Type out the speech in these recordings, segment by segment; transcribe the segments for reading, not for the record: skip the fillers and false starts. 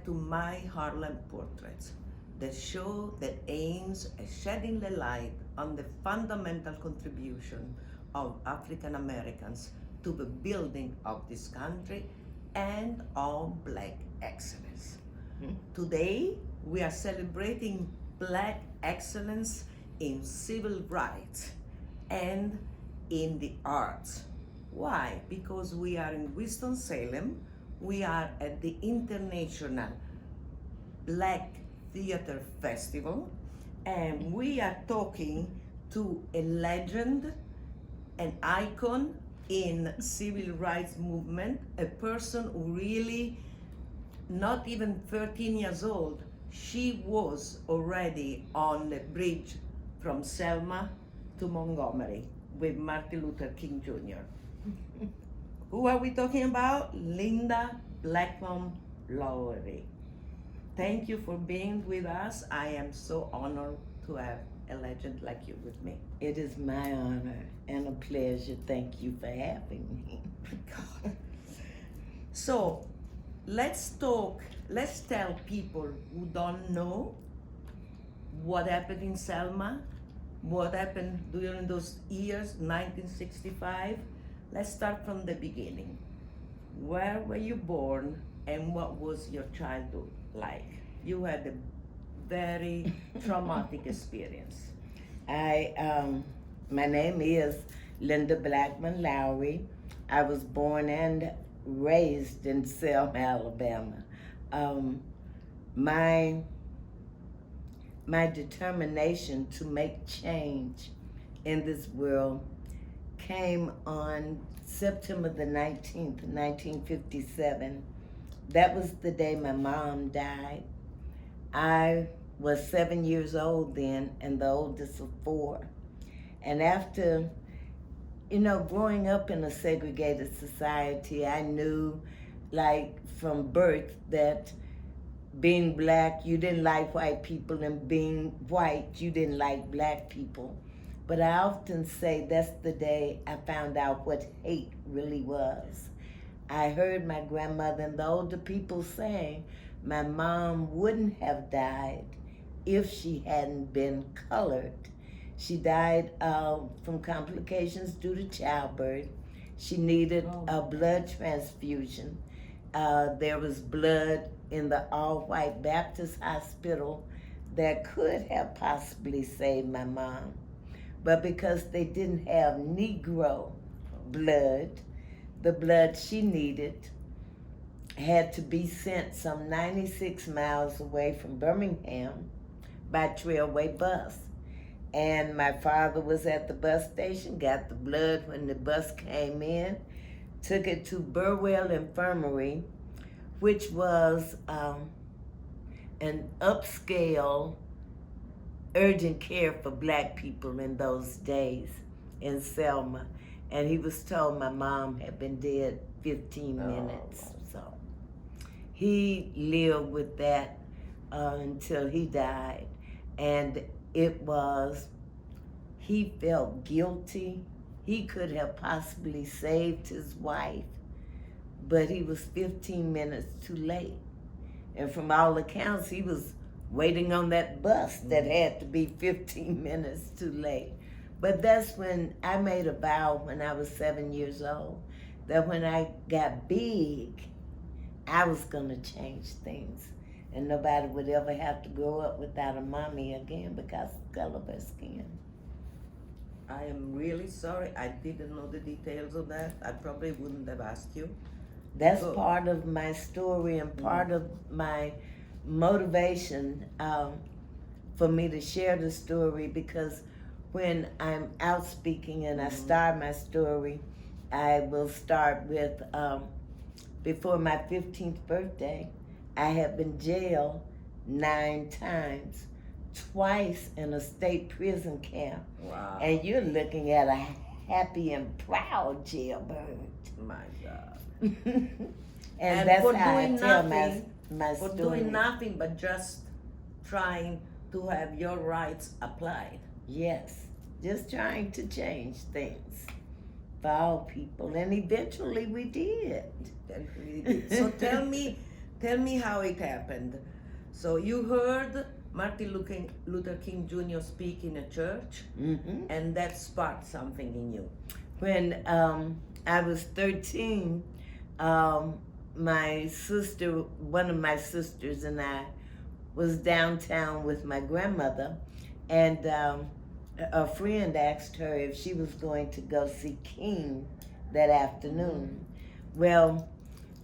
to my Harlem portraits, the show that aims at shedding the light on the fundamental contribution of African Americans to the building of this country and of Black excellence. Today, we are celebrating Black excellence in civil rights and in the arts. Why? Because we are in Winston-Salem, we are at the International Black Theater Festival, and we are talking to a legend, an icon in civil rights movement, a person who really, not even 13 years old, she was already on the bridge from Selma to Montgomery with Martin Luther King Jr. Who are we talking about? Lynda Blackmon Lowery. Thank you for being with us. I am so honored to have a legend like you with me. It is my honor and a pleasure. Thank you for having me. God. So let's tell people who don't know what happened in Selma, what happened during those years, 1965. Let's start from the beginning. Where were you born and what was your childhood like? You had a very traumatic experience. My name is Lynda Blackmon Lowery. I was born and raised in Selma, Alabama. My determination to make change in this world came on September the 19th, 1957. That was the day my mom died. I was 7 years old then, and the oldest of 4. And after, growing up in a segregated society, I knew, like, from birth that being Black, you didn't like white people, and being white, you didn't like Black people. But I often say that's the day I found out what hate really was. I heard my grandmother and the older people saying my mom wouldn't have died if she hadn't been colored. She died from complications due to childbirth. She needed a blood transfusion. There was blood in the all-white Baptist hospital that could have possibly saved my mom. But because they didn't have Negro blood, the blood she needed had to be sent some 96 miles away from Birmingham by Trailway bus. And my father was at the bus station, got the blood when the bus came in, took it to Burwell Infirmary, which was an upscale urgent care for Black people in those days in Selma. And he was told my mom had been dead 15 minutes. So he lived with that until he died. And he felt guilty. He could have possibly saved his wife, but he was 15 minutes too late. And from all accounts, he was waiting on that bus that had to be 15 minutes too late. But that's when I made a vow when I was 7 years old, that when I got big, I was gonna change things. And nobody would ever have to grow up without a mommy again because of the color of her skin. I am really sorry. I didn't know the details of that. I probably wouldn't have asked you. That's part of my story and part of my motivation for me to share the story, because when I'm out speaking and I start my story, I will start with, before my 15th birthday, I have been jailed 9 times, twice in a state prison camp. Wow. And you're looking at a happy and proud jailbird. My God. and that's for how I doing tell nothing, my for story. doing nothing but just trying to have your rights applied. Yes, just trying to change things for all people, and eventually we did. So tell me, tell me how it happened. So you heard Martin Luther King Jr. speak in a church, and that sparked something in you. When I was 13, my sister, one of my sisters and I was downtown with my grandmother, and a friend asked her if she was going to go see King that afternoon. Well,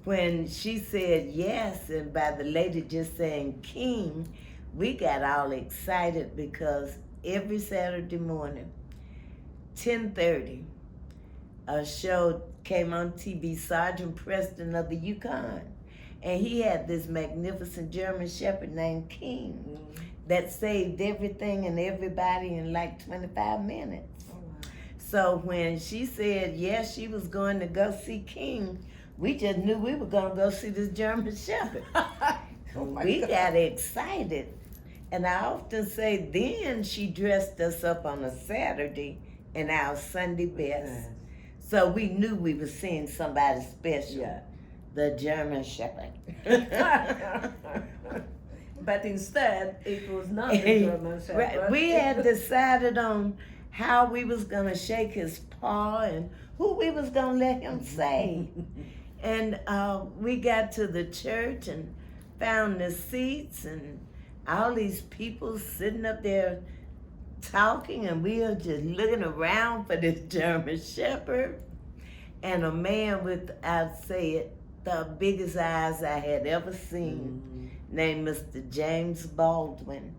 when she said yes, and by the lady just saying King, we got all excited because every Saturday morning, 10:30, a show came on TV, Sergeant Preston of the Yukon. And he had this magnificent German Shepherd named King that saved everything and everybody in like 25 minutes. Oh, wow. So when she said yes, she was going to go see King, we just knew we were going to go see this German Shepherd. We got excited. And I often say then she dressed us up on a Saturday in our Sunday best. So we knew we were seeing somebody special. Yeah. The German Shepherd. But instead, it was not the German Shepherd. Right. We had decided on how we was going to shake his paw and who we was going to let him say. And we got to the church and found the seats and all these people sitting up there talking, and we were just looking around for this German Shepherd. And a man with, I'd say it, the biggest eyes I had ever seen, named Mr. James Baldwin,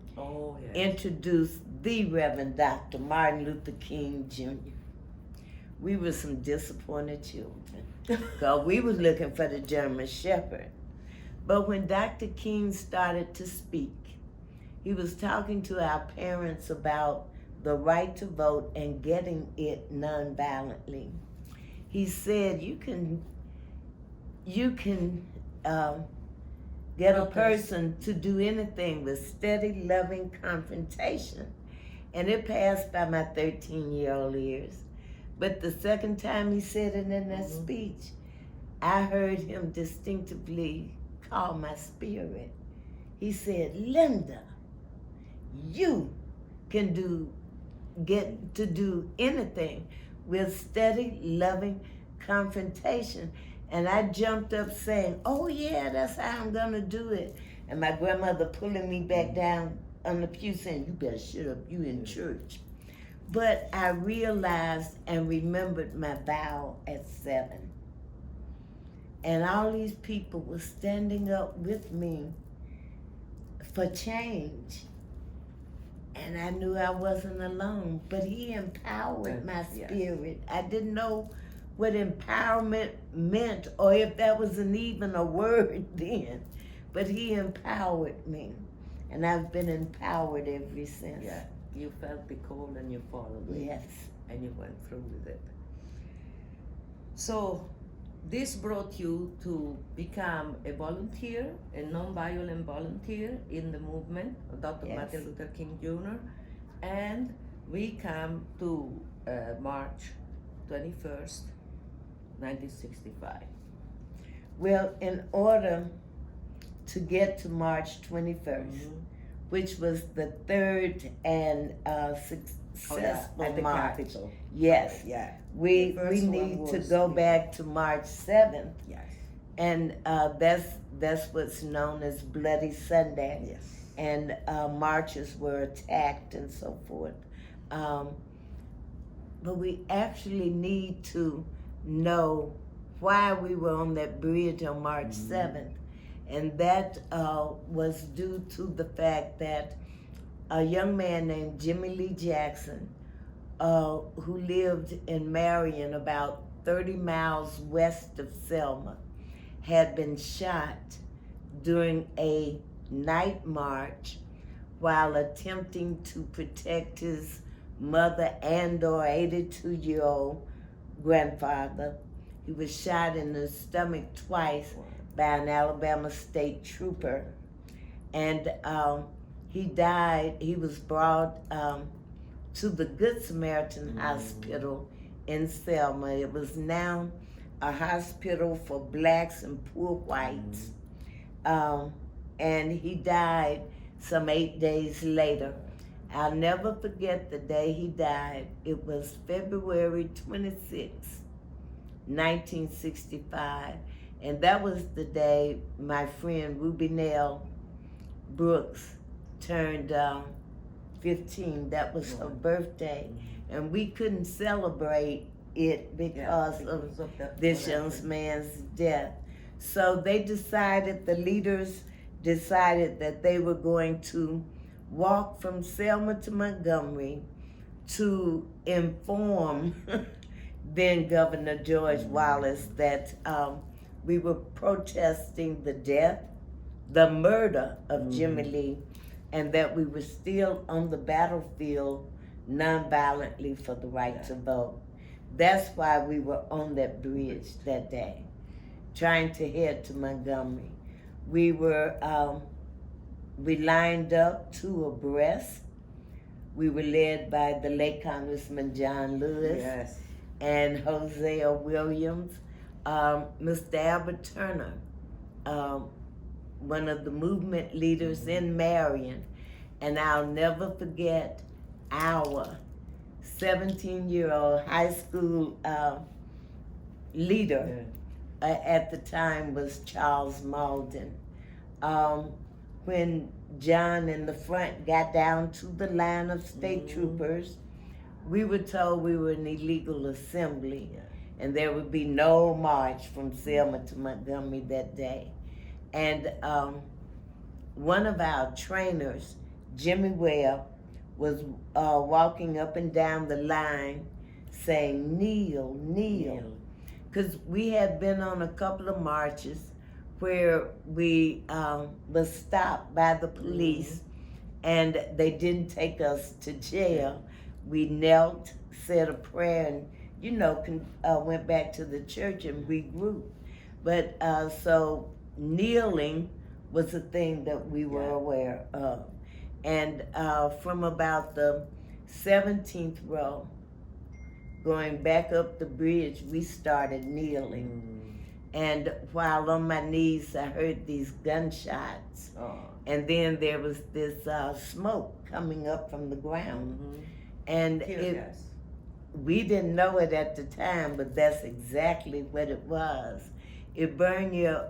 introduced the Reverend Dr. Martin Luther King Jr. We were some disappointed children because we was looking for the German Shepherd. But when Dr. King started to speak, he was talking to our parents about the right to vote and getting it nonviolently. He said you can get a person to do anything with steady, loving confrontation. And it passed by my 13-year-old ears. But the second time he said it in that speech, I heard him distinctively call my spirit. He said, Lynda, you can get to do anything with steady, loving confrontation. And I jumped up saying, oh yeah, that's how I'm gonna do it. And my grandmother pulling me back down on the pew saying, you better shut up, you in church. But I realized and remembered my vow at 7. And all these people were standing up with me for change. And I knew I wasn't alone, but he empowered my spirit. I didn't know what empowerment meant or if that wasn't even a word then, but he empowered me. And I've been empowered ever since. Yeah, you felt the call and you followed it. Yes. And you went through with it. So this brought you to become a volunteer, a non-violent volunteer in the movement of Dr. Yes. Martin Luther King Jr. And we come to March 21st, 1965. Well, in order to get to March 21st, which was the third and successful at the march. Capitol. Yes. Yeah. We first one need to was- go back to March 7th, Yes. and that's what's known as Bloody Sunday. Yes. And marches were attacked and so forth. But we actually need to know why we were on that bridge on March 7th. And that was due to the fact that a young man named Jimmy Lee Jackson, who lived in Marion about 30 miles west of Selma, had been shot during a night march while attempting to protect his mother and or 82-year-old grandfather. He was shot in the stomach twice by an Alabama state trooper. And he died. He was brought to the Good Samaritan Hospital in Selma. It was now a hospital for blacks and poor whites. and he died some 8 days later. I'll never forget the day he died. It was February 26, 1965. And that was the day my friend Ruby Nell Brooks turned 15. That was her birthday. And we couldn't celebrate it because of this young man's death. So they decided, the leaders decided that they were going to walk from Selma to Montgomery to inform then Governor George Wallace that we were protesting the death, the murder of Jimmy Lee, and that we were still on the battlefield nonviolently for the right to vote. That's why we were on that bridge that day, trying to head to Montgomery. We were, we lined up two abreast. We were led by the late Congressman John Lewis and Hosea Williams. Mr. Albert Turner, one of the movement leaders in Marion, and I'll never forget our 17-year-old high school leader at the time was Charles Malden. When John in the front got down to the line of state troopers, we were told we were an illegal assembly and there would be no march from Selma to Montgomery that day. And one of our trainers, Jimmy Webb, was walking up and down the line saying, "Kneel, kneel." Because we had been on a couple of marches where we was stopped by the police and they didn't take us to jail. We knelt, said a prayer, and went back to the church and regrouped. But so kneeling was a thing that we were aware of. And from about the 17th row, going back up the bridge, we started kneeling. And while on my knees, I heard these gunshots. And then there was this smoke coming up from the ground. And we didn't know it at the time, but that's exactly what it was. It burned your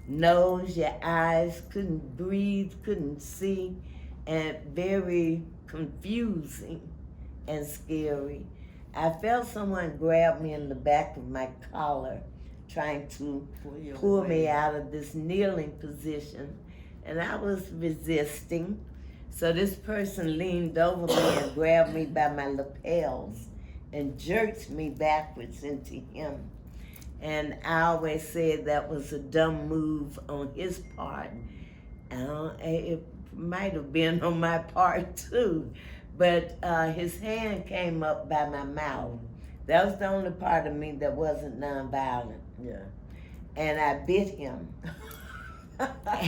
nose, your eyes, couldn't breathe, couldn't see, and very confusing and scary. I felt someone grab me in the back of my collar, trying to pull me out of this kneeling position, and I was resisting. So this person leaned over me and grabbed me by my lapels and jerked me backwards into him. And I always said that was a dumb move on his part. It might have been on my part too, but his hand came up by my mouth. That was the only part of me that wasn't nonviolent. And I bit him.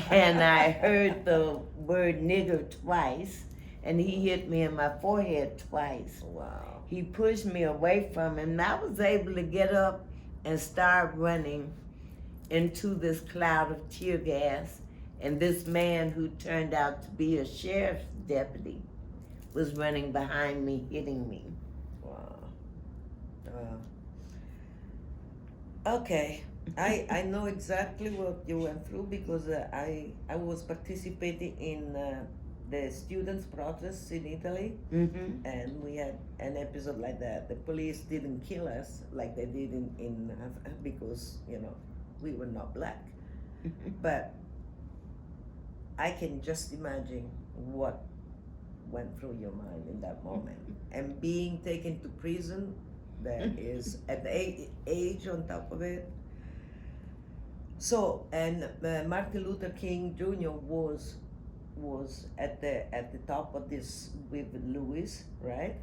And I heard the word nigger twice, and he hit me in my forehead twice. Wow. He pushed me away from him, and I was able to get up and start running into this cloud of tear gas, and this man who turned out to be a sheriff's deputy was running behind me, hitting me. Wow. Okay. I know exactly what you went through because I was participating in the students' protests in Italy, and we had an episode like that. The police didn't kill us like they did in because we were not black, but I can just imagine what went through your mind in that moment, and being taken to prison. That is at the age on top of it. So, and Martin Luther King Jr. was at the top of this with Lewis, right?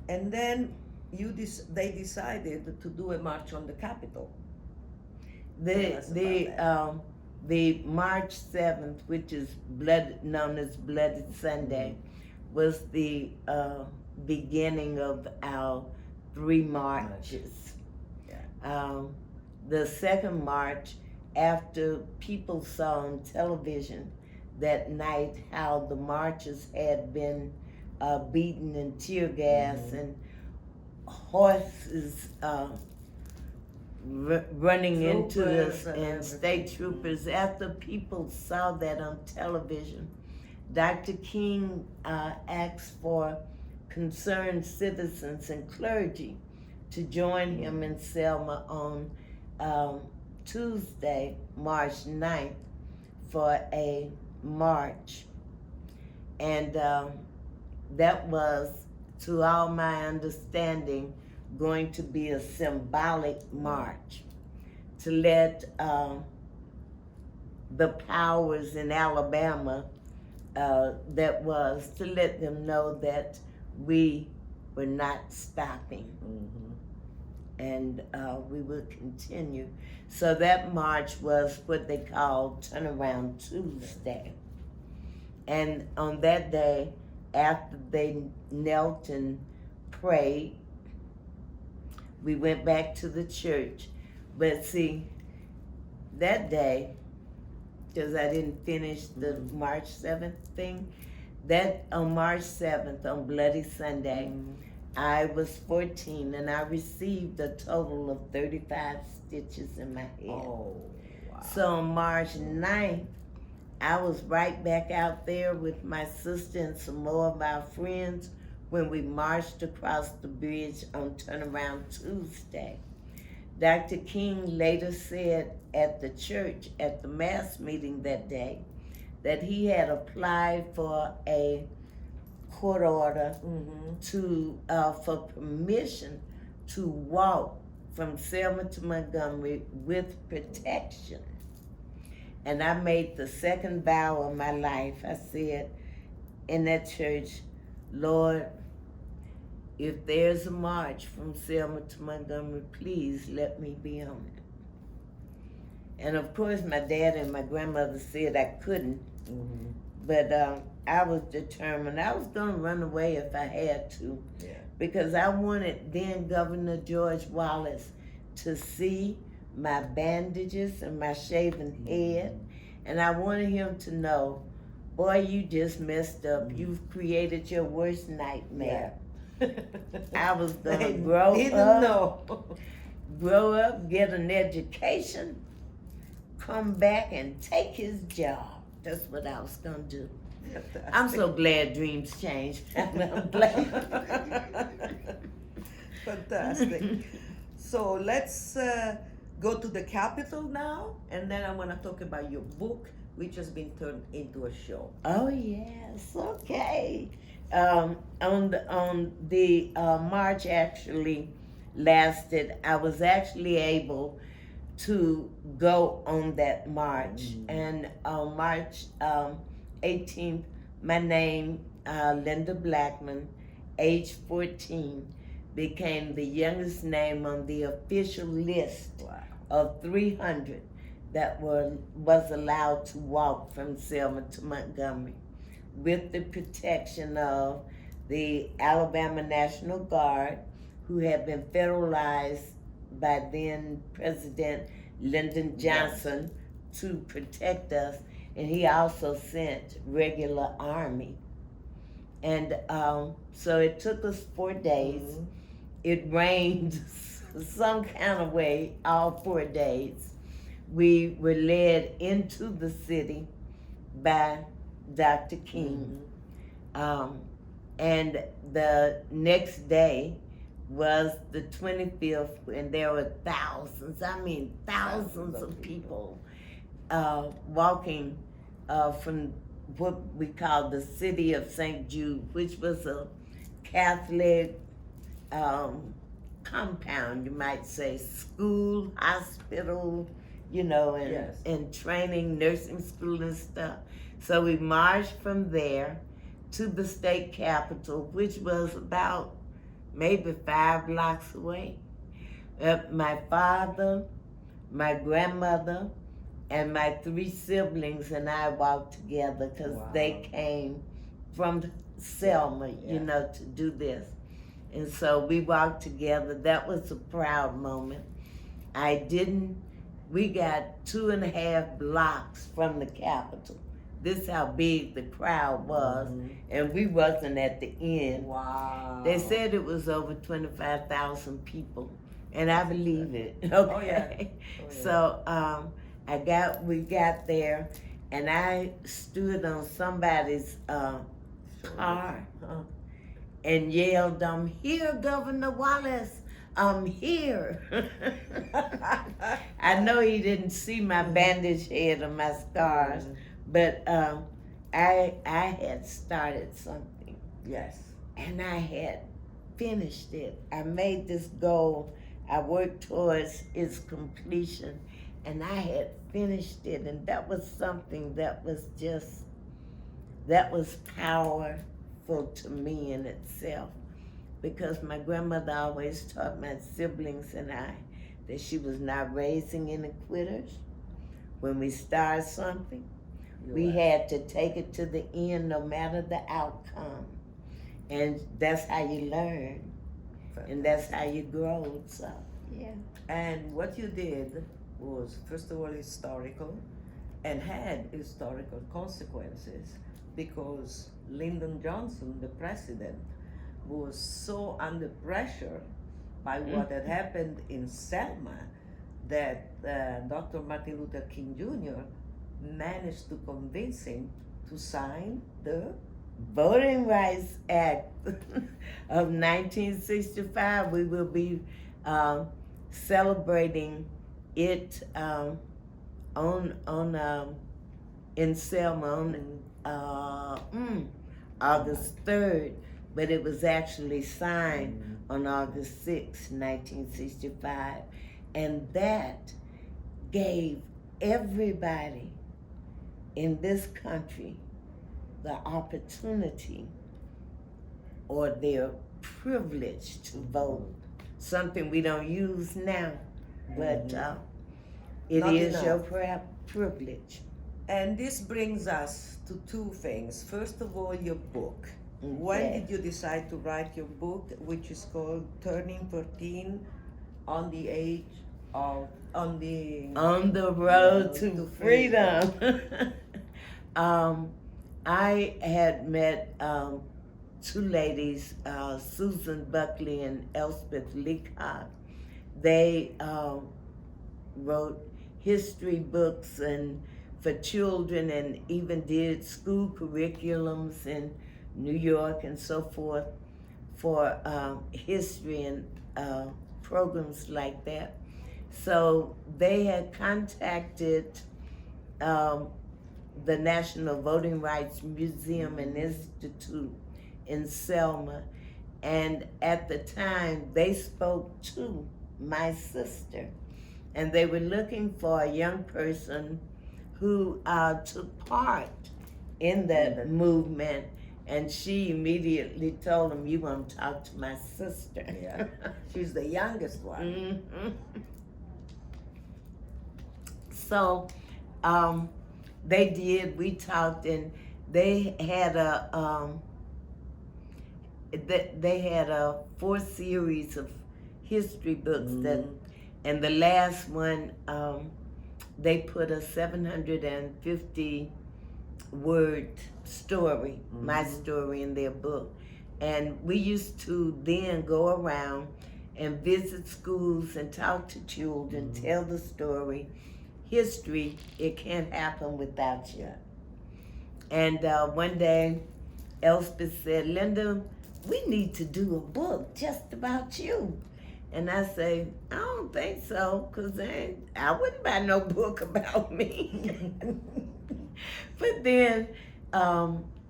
And then they decided to do a march on the Capitol. The March 7th, which is known as Bloody Sunday, was the beginning of our 3 marches. The second march, after people saw on television that night how the marchers had been beaten and tear gas and horses running into this and state troopers. After people saw that on television, Dr. King asked for concerned citizens and clergy to join him in Selma on Tuesday, March 9th, for a march. And that was, to all my understanding, going to be a symbolic march to let the powers in Alabama, that was to let them know that we were not stopping. And we would continue. So that march was what they called Turnaround Tuesday. And on that day, after they knelt and prayed, we went back to the church. But see, that day, because I didn't finish the March 7th thing, that on March 7th, on Bloody Sunday, I was 14 and I received a total of 35 stitches in my head. Oh, wow. So on March 9th, I was right back out there with my sister and some more of our friends when we marched across the bridge on Turnaround Tuesday. Dr. King later said at the church, at the mass meeting that day, that he had applied for a court order to for permission to walk from Selma to Montgomery with protection. And I made the second vow of my life. I said in that church, Lord, if there's a march from Selma to Montgomery, please let me be on it. And of course, my dad and my grandmother said I couldn't, but I was determined. I was going to run away if I had to, because I wanted then Governor George Wallace to see my bandages and my shaven head, and I wanted him to know, boy, you just messed up. You've created your worst nightmare. I was going to grow up, get an education, come back and take his job. That's what I was going to do. I'm so glad dreams change. I'm glad. Fantastic. So let's go to the Capitol now, and then I'm going to talk about your book, which has been turned into a show. Oh yes, okay. On the march actually lasted. I was actually able to go on that march, and on March 18th, my name, Lynda Blackmon, age 14, became the youngest name on the official list of 300 that was allowed to walk from Selma to Montgomery with the protection of the Alabama National Guard, who had been federalized by then President Lyndon Johnson to protect us, and he also sent regular army. And so it took us 4 days. It rained some kind of way all 4 days. We were led into the city by Dr. King. And the next day was the 25th, and there were thousands of people walking from what we call the city of St. Jude, which was a Catholic compound, you might say, school, hospital, you know, and training, nursing school and stuff. So we marched from there to the state capitol, which was about maybe 5 blocks away. My father, my grandmother, and my 3 siblings and I walked together because they came from Selma, you know, to do this. And so we walked together. That was a proud moment. I didn't We got 2.5 blocks from the Capitol. This is how big the crowd was, and we wasn't at the end. Wow. They said it was over 25,000 people, and I believe it. Okay. Oh, yeah. Oh, yeah. So we got there, and I stood on somebody's car and yelled, "I'm here, Governor Wallace. I'm here." I know he didn't see my bandaged head or my scars, but I had started something. Yes. And I had finished it. I made this goal. I worked towards its completion, and I had finished it. And that was something that was powerful to me in itself, because my grandmother always taught my siblings and I that she was not raising any quitters. When we start something, we had to take it to the end no matter the outcome. And that's how you learn. And that's how you grow. So, yeah. And what you did was, first of all, historical and had historical consequences, because Lyndon Johnson, the president, was so under pressure by what had happened in Selma that Dr. Martin Luther King Jr. managed to convince him to sign the Voting Rights Act of 1965. We will be celebrating it in Selma on August 3rd, but it was actually signed on August 6, 1965, and that gave everybody in this country the opportunity or their privilege to vote, something we don't use now, but it Not is enough. your privilege. And this brings us to two things. First of all, your book. When Okay. did you decide to write your book, which is called Turning 13 on the Road to freedom. I had met two ladies, Susan Buckley and Elspeth Leacock. They wrote history books and for children, and even did school curriculums in New York and so forth for history and programs like that. So they had contacted the National Voting Rights Museum and Institute in Selma, and at the time they spoke to my sister, and they were looking for a young person who took part in that movement, and she immediately told them, "You want to talk to my sister." Yeah. She's the youngest one. So they did. We talked, and they had a 4 series of history books and the last one they put a 750 word story, my story, in their book. And we used to then go around and visit schools and talk to children, tell the story. History, it can't happen without you. And one day, Elspeth said, "Lynda, we need to do a book just about you." And I say, "I don't think so, because I wouldn't buy no book about me." But then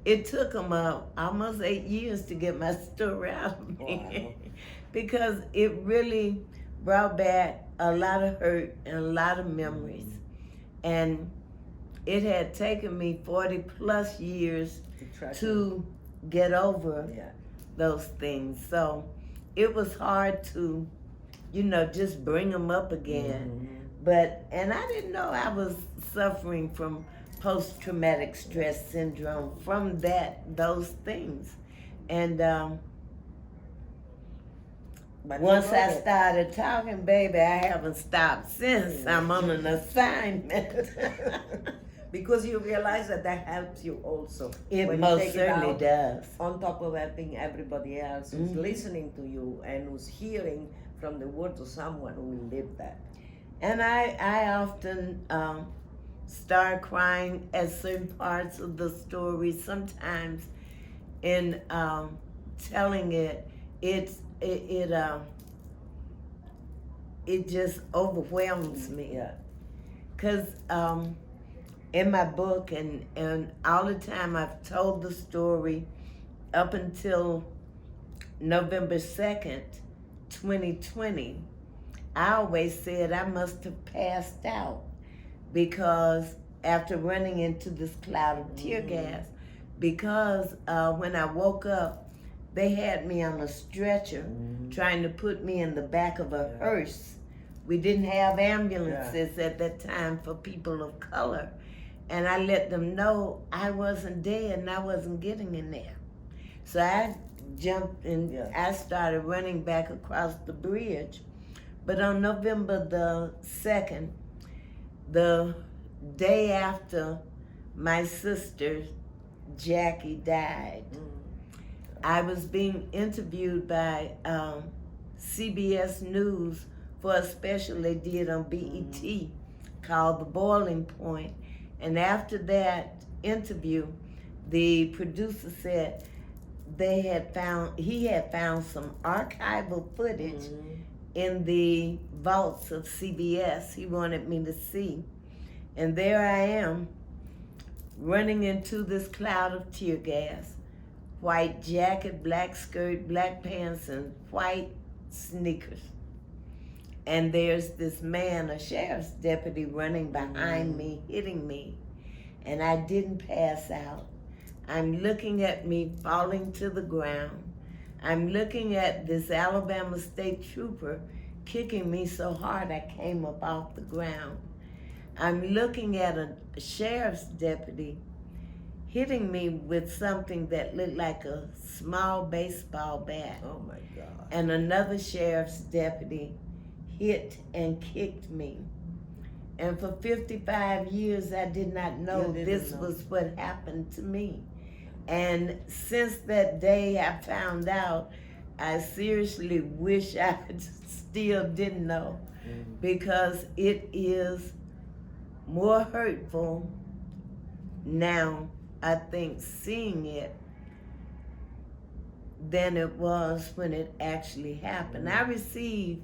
it took them almost 8 years to get my story out of me. Wow. Because it really brought back a lot of hurt and a lot of memories. And it had taken me 40 plus years to get over those things. So it was hard to, just bring them up again. And I didn't know I was suffering from post-traumatic stress syndrome from those things. And But once you I wrote it. started talking, baby, I haven't stopped since. I'm on an assignment. Because you realize that helps you also. It when you most take certainly out, does. On top of helping everybody else who's listening to you and who's hearing from the words of someone who will live that. And I often start crying at certain parts of the story. Sometimes in telling it, it just overwhelms me. Yeah. Cause in my book and all the time I've told the story up until November 2nd, 2020. I always said I must have passed out because after running into this cloud of tear gas, because when I woke up, they had me on a stretcher trying to put me in the back of a hearse. We didn't have ambulances at that time for people of color. And I let them know I wasn't dead and I wasn't getting in there. So I jumped and I started running back across the bridge. But on November the 2nd, the day after my sister Jackie died, I was being interviewed by CBS News for a special they did on BET called The Boiling Point. And after that interview, the producer said he had found some archival footage in the vaults of CBS he wanted me to see. And there I am, running into this cloud of tear gas, white jacket, black skirt, black pants, and white sneakers. And there's this man, a sheriff's deputy, running behind me, hitting me. And I didn't pass out. I'm looking at me falling to the ground. I'm looking at this Alabama state trooper kicking me so hard I came up off the ground. I'm looking at a sheriff's deputy hitting me with something that looked like a small baseball bat. Oh my God. And another sheriff's deputy hit and kicked me. And for 55 years, I did not know this was what happened to me. And since that day I found out, I seriously wish I still didn't know, because it is more hurtful now, I think, seeing it than it was when it actually happened. I received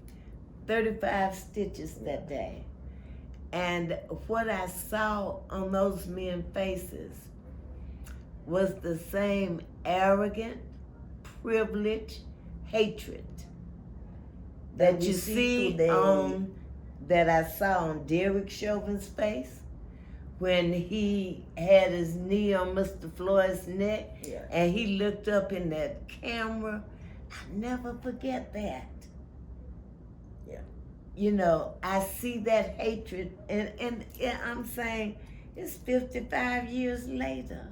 35 stitches that day. And what I saw on those men's faces was the same arrogant, privileged hatred that you see on, that I saw on Derek Chauvin's face when he had his knee on Mr. Floyd's neck and he looked up in that camera. I'll never forget that. You know, I see that hatred, and I'm saying it's 55 years later.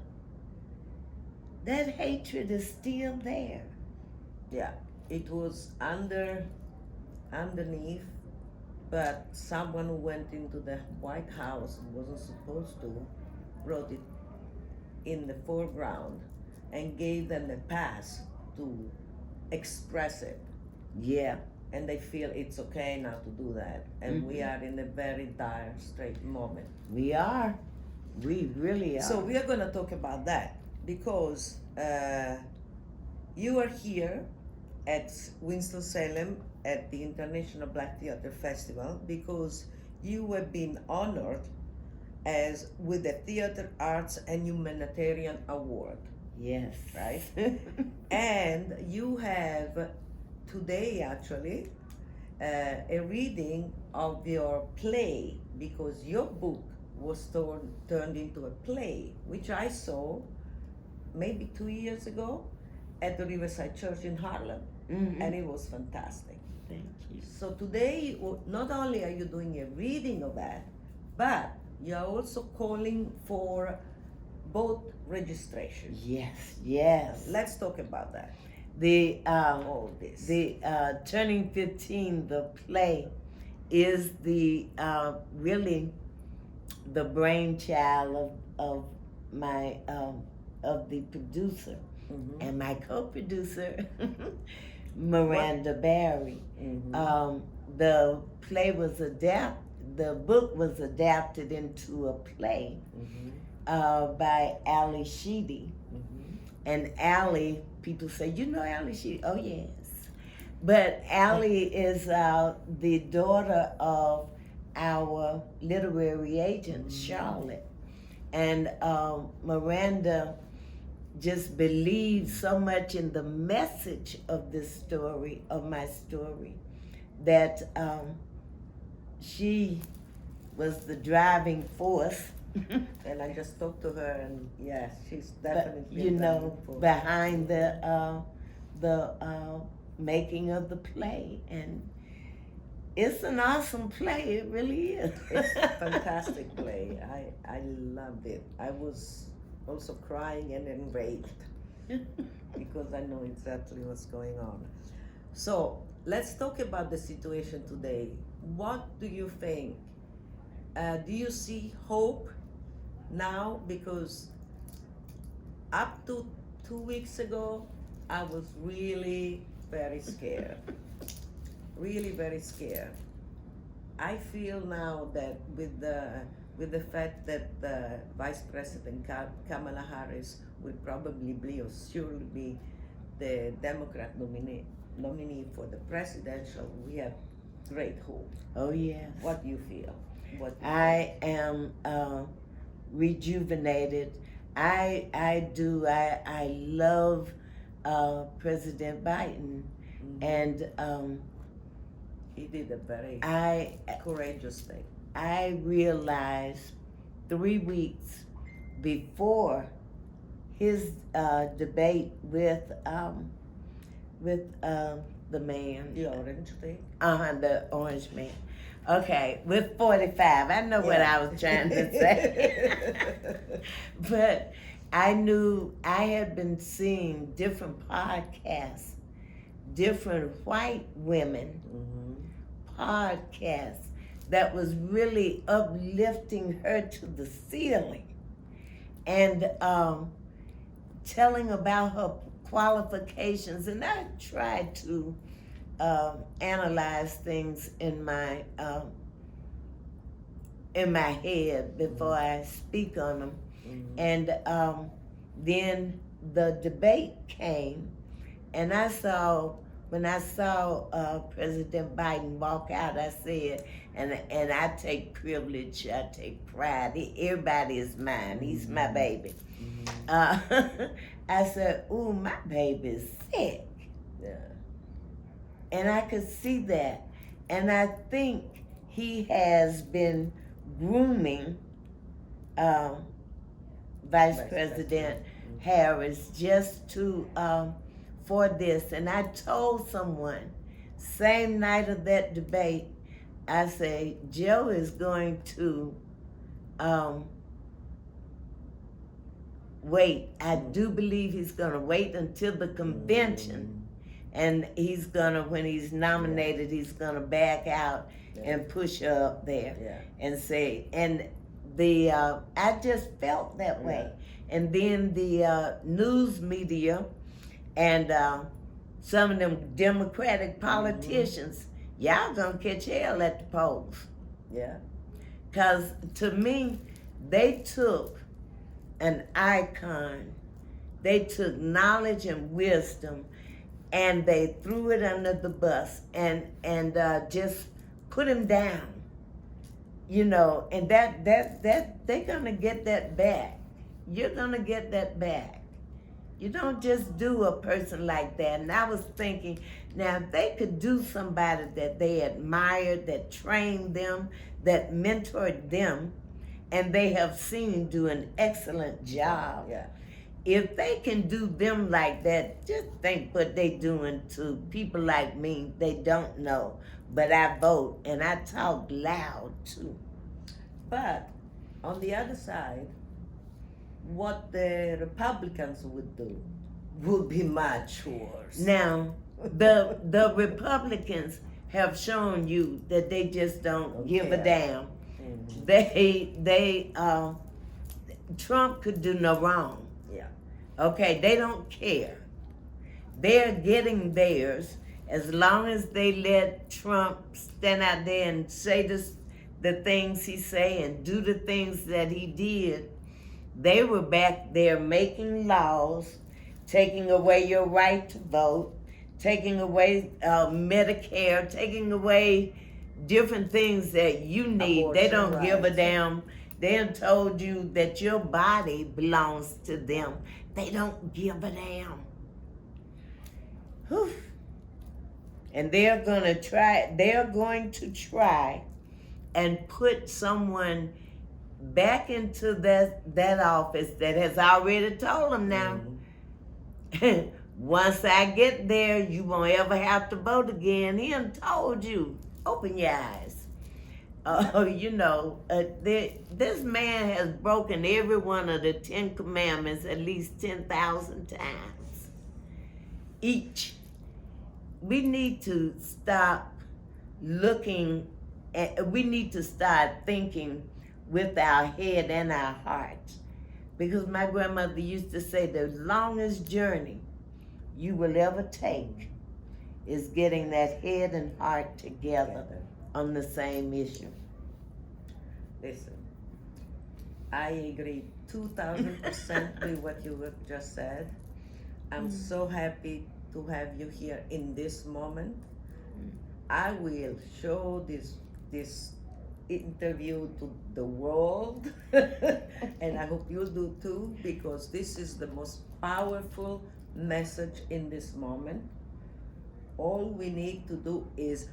That hatred is still there. Yeah, it was underneath, but someone who went into the White House and wasn't supposed to brought it in the foreground and gave them a pass to express it. Yeah. And they feel it's okay now to do that. And we are in a very dire, straight moment. We are. We really are. So we are going to talk about that because you are here at Winston-Salem at the International Black Theater Festival because you have been honored with the Theater Arts and Humanitarian Award. Yes. Right? And you have today actually a reading of your play, because your book was turned into a play, which I saw maybe 2 years ago at the Riverside Church in Harlem, and it was fantastic. Thank you. So today, not only are you doing a reading of that, but you're also calling for both registrations. Yes, yes. Let's talk about that. The all this? Turning 15, the play, is the really the brainchild of my of the producer and my co-producer, Miranda Barry. The play was the book was adapted into a play by Ali Sheedy. And Ali, people say, you know Ali Sheedy? Oh, yes. But Ali is the daughter of our literary agent, Charlotte. And Miranda just believed so much in the message of this story, of my story, that she was the driving force. And I just talked to her, and yes, she's definitely you know, behind the making of the play. And it's an awesome play, it really is. It's a fantastic play. I loved it. I was also crying and enraged because I know exactly what's going on. So let's talk about the situation today. What do you think? Do you see hope now? Because up to 2 weeks ago, I was really very scared. Really very scared. I feel now that with the fact that Vice President Kamala Harris will probably be or surely be the Democrat nominee for the presidential, we have great hope. Oh, yes. What do you feel? I am rejuvenated. I do. I love President Biden, and he did a very courageous thing. I realized 3 weeks before his debate with the man, the orange thing. The orange man. Okay, with 45. I know what I was trying to say. But I knew I had been seeing different podcasts, different white women podcasts that was really uplifting her to the ceiling and telling about her qualifications. And I tried to analyze things in my head before I speak on them. And then the debate came, and when I saw President Biden walk out, I said, and I take privilege, I take pride. Everybody is mine. He's my baby. I said, ooh, my baby's sick. Yeah. And I could see that. And I think he has been grooming Vice President Harris just to, for this. And I told someone, same night of that debate, I say, Joe is going to wait. I do believe he's going to wait until the convention. And he's gonna, when he's nominated, he's gonna back out and push her up there and say, and I just felt that way. And then the news media and some of them Democratic politicians, y'all gonna catch hell at the polls. Yeah. Cause to me, they took an icon, they took knowledge and wisdom, and they threw it under the bus and just put him down, you know. And that they're gonna get that back. You're gonna get that back. You don't just do a person like that. And I was thinking, now if they could do somebody that they admired, that trained them, that mentored them, and they have seen do an excellent job. Yeah. If they can do them like that, just think what they doing to people like me. They don't know, but I vote and I talk loud too. But on the other side, what the Republicans would do would be much worse. Now, the Republicans have shown you that they just don't give a damn. Mm-hmm. Trump could do no wrong. Yeah. Okay, they don't care. They're getting theirs as long as they let Trump stand out there and say the things he say and do the things that he did. They were back there making laws, taking away your right to vote, taking away Medicare, taking away different things that you need. Abortion they don't give a rights. damn. They have told you that your body belongs to them. They don't give a damn. Whew. And they're going to try and put someone back into that office that has already told them now, once I get there, you won't ever have to vote again. He done told you, open your eyes. This man has broken every one of the 10 commandments at least 10,000 times each. We need to stop looking we need to start thinking with our head and our heart. Because my grandmother used to say the longest journey you will ever take is getting that head and heart together on the same issue. Listen, I agree 2,000% with what you have just said. I'm so happy to have you here in this moment. I will show this interview to the world and I hope you do too, because this is the most powerful message in this moment. All we need to do is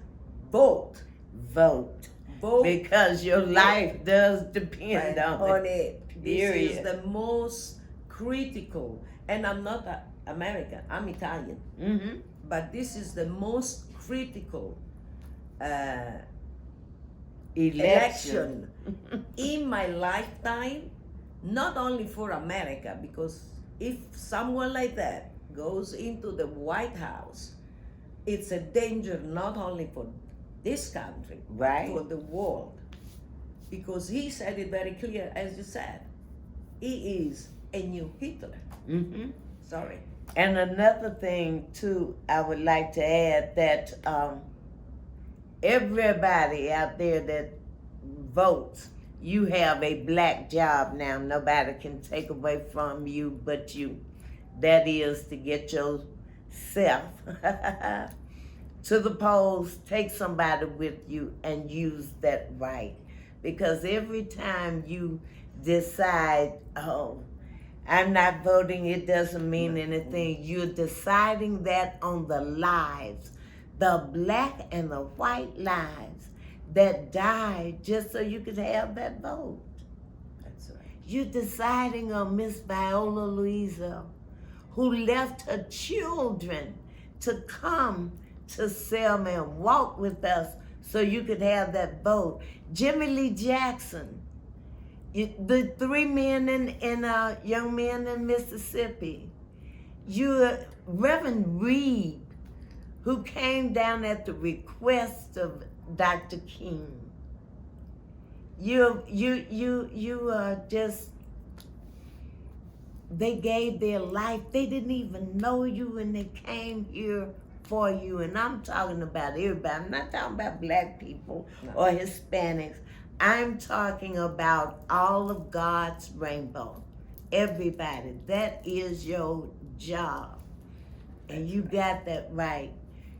vote. Vote. Because your life does depend on it. This is the most critical, and I'm not American, I'm Italian. Mm-hmm. But this is the most critical election in my lifetime, not only for America, because if someone like that goes into the White House, it's a danger not only for this country, right, but for the world. Because he said it very clear, as you said, he is a new Hitler. Mm-hmm. Sorry. And another thing too, I would like to add that everybody out there that votes, you have a black job now. Nobody can take away from you but you. That is to get yourself to the polls, take somebody with you and use that right. Because every time you decide, oh, I'm not voting, it doesn't mean anything, you're deciding that on the lives, the black and the white lives that died just so you could have that vote. That's right. You're deciding on Miss Viola Louisa, who left her children to come to Selma and walk with us so you could have that vote. Jimmy Lee Jackson, the 3 men and young men in Mississippi. Reverend Reed, who came down at the request of Dr. King. You just, they gave their life. They didn't even know you when they came here for you. And I'm talking about everybody. I'm not talking about black people or Hispanics. I'm talking about all of God's rainbow. Everybody. That is your job. And you got that right.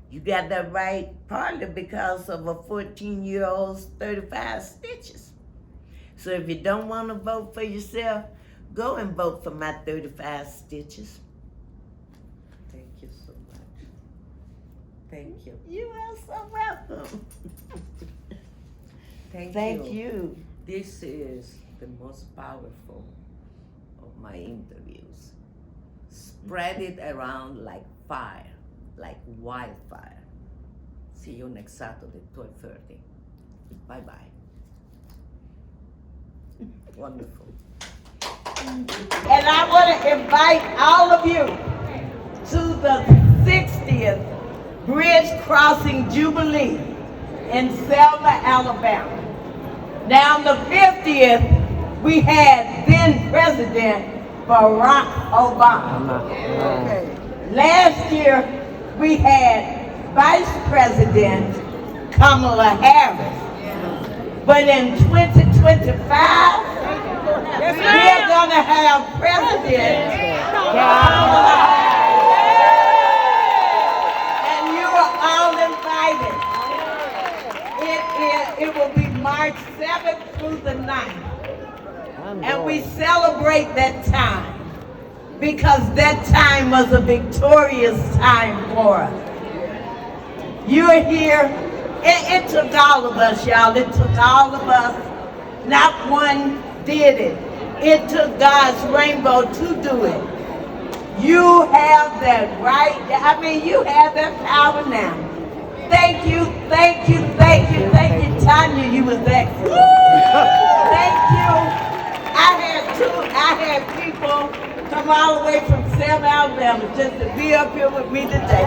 You got that right partly because of a 14-year-old's 35 stitches. So if you don't want to vote for yourself, go and vote for my 35 stitches. Thank you so much. Thank you. You are so welcome. Thank you. This is the most powerful of my interviews. Spread it around like fire, like wildfire. See you next Saturday, 12:30. Bye-bye. Wonderful. And I want to invite all of you to the 60th Bridge Crossing Jubilee in Selma, Alabama. Now on the 50th, we had then President Barack Obama. Okay. Last year, we had Vice President Kamala Harris. But in 2025, we're going to have President Kamala Harris. And you are all invited. It will be March 7th through the 9th. And we celebrate that time because that time was a victorious time for us. You're here. It took all of us, y'all. It took all of us. Not one did it. It took God's rainbow to do it. You have that right. I mean, you have that power now. Thank you, thank you, thank you, thank you, Tanya. You was excellent. Thank you. I had people come all the way from Selma Alabama just to be up here with me today.